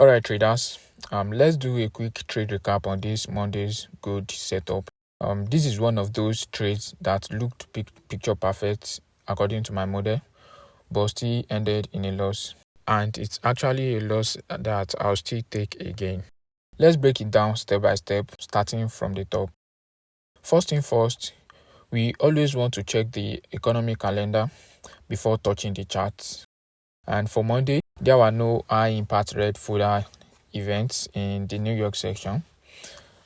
Alright traders, let's do a quick trade recap on this Monday's good setup. This is one of those trades that looked picture perfect according to my model, but still ended in a loss. And it's actually a loss that I'll still take again. Let's break it down step by step, starting from the top. First thing first, we always want to check the economic calendar before touching the charts. And for Monday, there were no high impact red folder events in the New York section.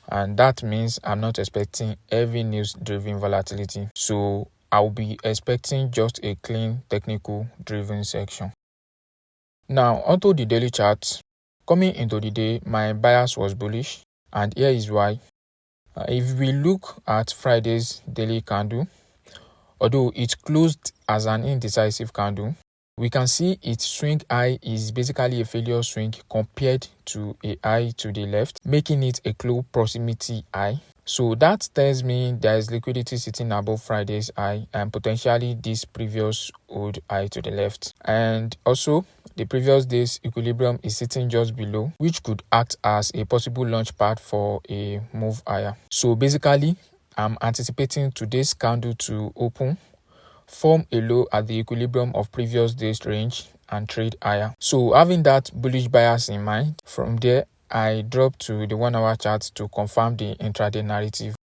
And that means I'm not expecting heavy news driven volatility. So I'll be expecting just a clean technical driven section. Now onto the daily chart. Coming into the day, my bias was bullish, and here is why. If we look at Friday's daily candle, although it closed as an indecisive candle, we can see its swing high is basically a failure swing compared to a high to the left, making it a close proximity high. So that tells me there is liquidity sitting above Friday's high and potentially this previous old high to the left. And also, the previous day's equilibrium is sitting just below, which could act as a possible launch pad for a move higher. So basically, I'm anticipating today's candle to open, form a low at the equilibrium of previous day's range and trade higher. So having that bullish bias in mind, from there I dropped to the 1 hour chart to confirm the intraday narrative.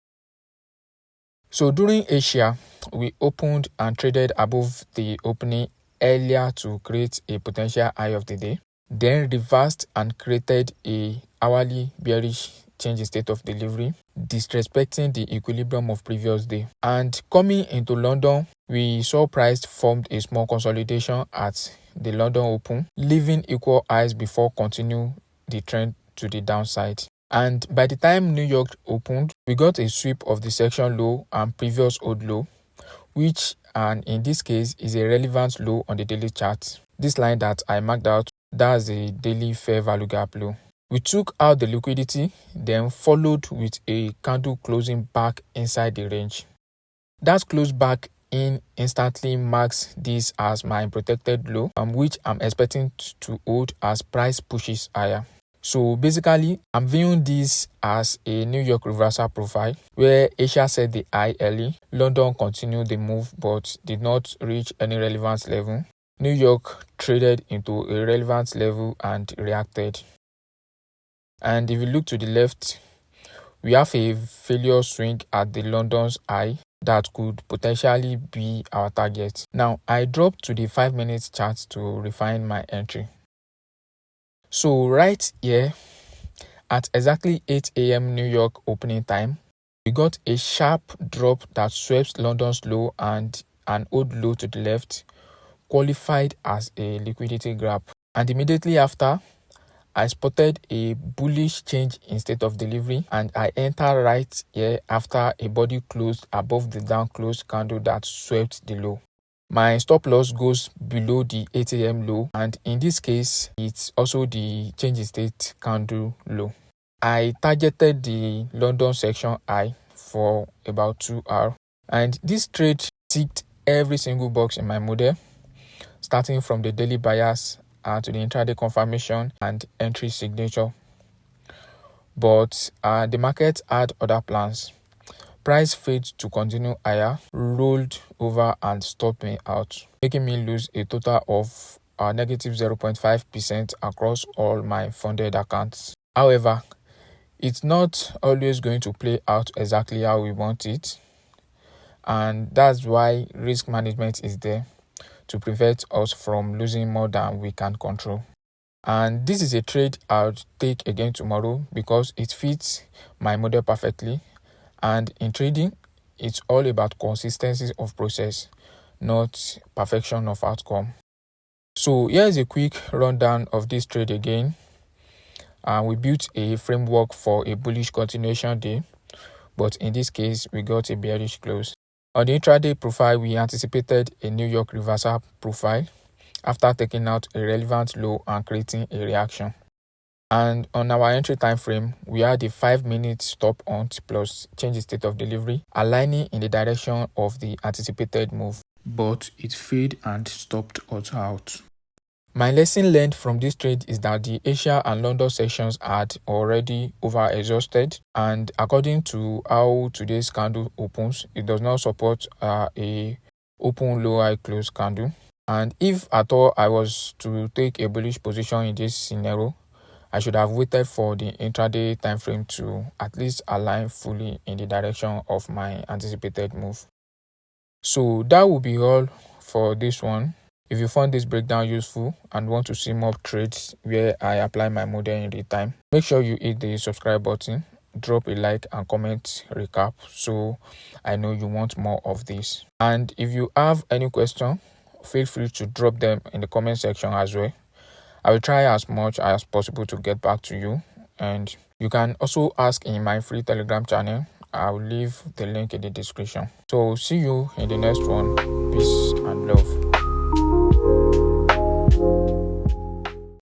So during Asia, we opened and traded above the opening earlier to create a potential high of the day, then reversed and created a hourly bearish change in state of delivery, disrespecting the equilibrium of previous day. And coming into London, we saw price formed a small consolidation at the London Open, leaving equal highs before continue the trend to the downside. And by the time New York opened, we got a sweep of the section low and previous old low, which and in this case is a relevant low on the daily chart. This line that I marked out, that's a daily fair value gap low. We took out the liquidity, then followed with a candle closing back inside the range. That close back in instantly marks this as my protected low, which I'm expecting to hold as price pushes higher. So basically, I'm viewing this as a New York reversal profile where Asia set the high early, London continued the move but did not reach any relevance level. New York traded into a relevance level and reacted. And if you look to the left, we have a failure swing at the London's high that could potentially be our target. Now, I dropped to the 5-minute chart to refine my entry. So right here, at exactly 8 a.m. New York opening time, we got a sharp drop that swept London's low and an old low to the left, qualified as a liquidity grab. And immediately after, I spotted a bullish change in state of delivery and I entered right here after a body closed above the down close candle that swept the low. My stop loss goes below the 8 a.m. low, and in this case, it's also the change in state candle low. I targeted the London section high for about 2 hours, and this trade ticked every single box in my model, starting from the daily bias to the intraday confirmation and entry signature. But the market had other plans. Price failed to continue higher, rolled over and stopped me out, making me lose a total of negative 0.5% across all my funded accounts. However, it's not always going to play out exactly how we want it, and that's why risk management is there to prevent us from losing more than we can control. And this is a trade I'll take again tomorrow because it fits my model perfectly. And in trading, it's all about consistency of process, not perfection of outcome. So here's a quick rundown of this trade again. We built a framework for a bullish continuation day, but in this case, we got a bearish close. On the intraday profile, we anticipated a New York reversal profile after taking out a relevant low and creating a reaction. And on our entry time frame, we had a 5-minute stop hunt plus change in state of delivery, aligning in the direction of the anticipated move, but it failed and stopped us out. My lesson learned from this trade is that the Asia and London sessions had already over exhausted, and according to how today's candle opens, it does not support a open low high close candle. And if at all I was to take a bullish position in this scenario, I should have waited for the intraday time frame to at least align fully in the direction of my anticipated move. So that will be all for this one. If you found this breakdown useful and want to see more trades where I apply my model in real time, make sure you hit the subscribe button, drop a like and comment recap so I know you want more of this. And if you have any question, feel free to drop them in the comment section as well. I will try as much as possible to get back to you, and you can also ask in my free Telegram channel. I'll leave the link in the description. So see you in the next one. Peace and love.